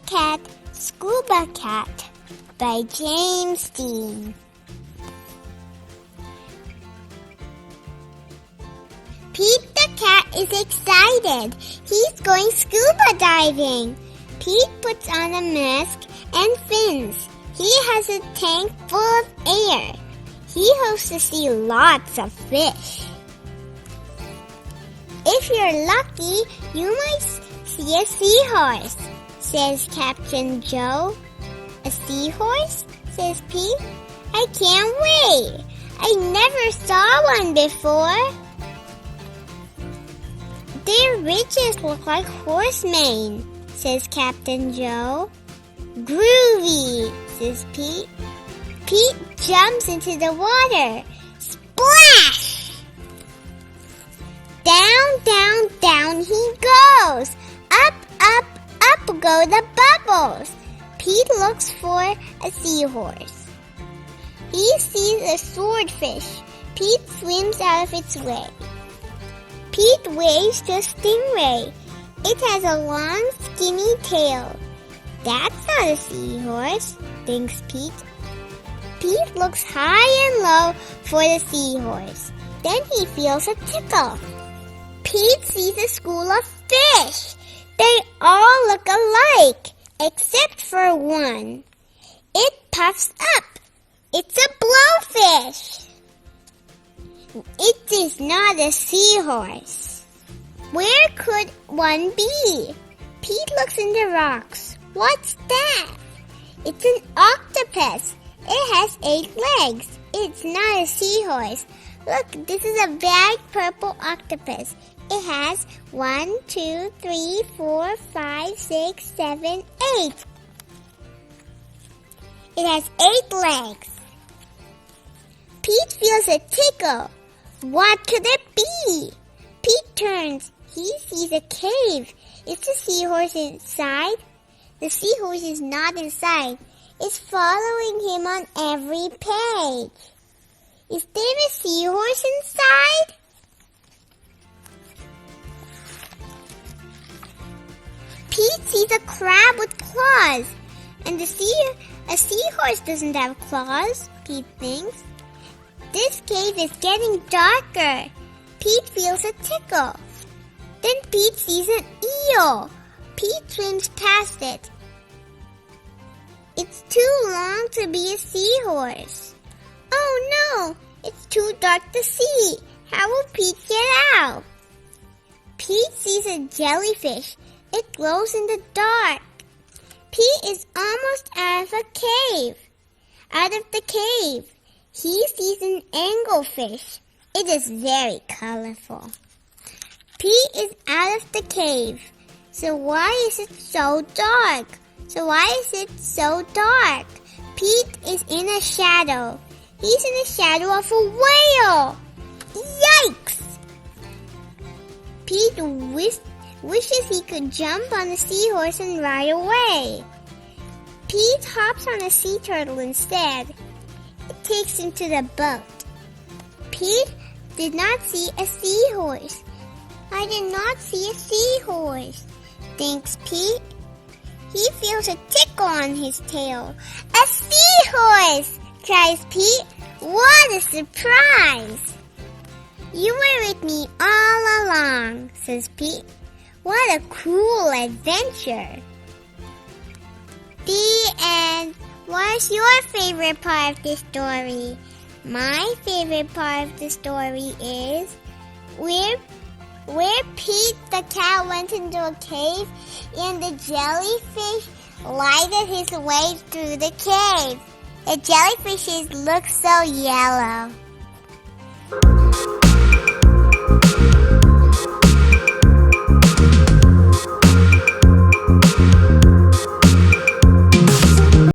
the Cat, Scuba Cat by James Dean. Pete the cat is excited. He's going scuba diving. Pete puts on a mask and fins. He has a tank full of air. He hopes to see lots of fish. If you're lucky, you might see a seahorse, says Captain Joe. A seahorse? Says Pete. I can't wait. I never saw one before. Their ridges look like horse mane, says Captain Joe. Groovy, says Pete. Pete jumps into the water. Splash! Down, down, down he goes. Up, up, up go the bubbles. Pete looks for a seahorse. He sees a swordfish. Pete swims out of its way. Pete waves to a stingray. It has a long, skinny tail. That's not a seahorse, thinks Pete. Pete looks high and low for the seahorse. Then he feels a tickle. Pete sees a school of fish. They all look alike, except for one. It puffs up. It's a blowfish. It is not a seahorse. Where could one be? Pete looks in the rocks. What's that? It's an octopus. It has 8 legs. It's not a seahorse. Look, this is a big purple octopus. It has 1, 2, 3, 4, 5, 6, 7, 8. It has 8 legs. Pete feels a tickle. What could it be? Pete turns. He sees a cave. Is the seahorse inside? The seahorse is not inside. It's following him on every page. Is there a seahorse inside? Pete sees a crab with claws. And a seahorse doesn't have claws, Pete thinks. This cave is getting darker. Pete feels a tickle. Then Pete sees an eel. Pete swims past it. It's too long to be a seahorse. Oh no, it's too dark to see. How will Pete get out? Pete sees a jellyfish. It glows in the dark. Pete is almost out of a cave. Out of the cave. He sees an anglefish. It is very colorful. Pete is out of the cave. So why is it so dark? Pete is in a shadow. He's in the shadow of a whale. Yikes! Pete wishes he could jump on the seahorse and ride away. Pete hops on a sea turtle instead. It takes him to the boat. Pete did not see a seahorse. I did not see a seahorse, thinks Pete. He feels a tickle on his tail. A seahorse, cries Pete. What a surprise! You were with me all along, says Pete. What a cool adventure. The end. What's your favorite part of the story? My favorite part of the story is where Pete the cat went into a cave and the jellyfish lighted his way through the cave. The jellyfishes look so yellow.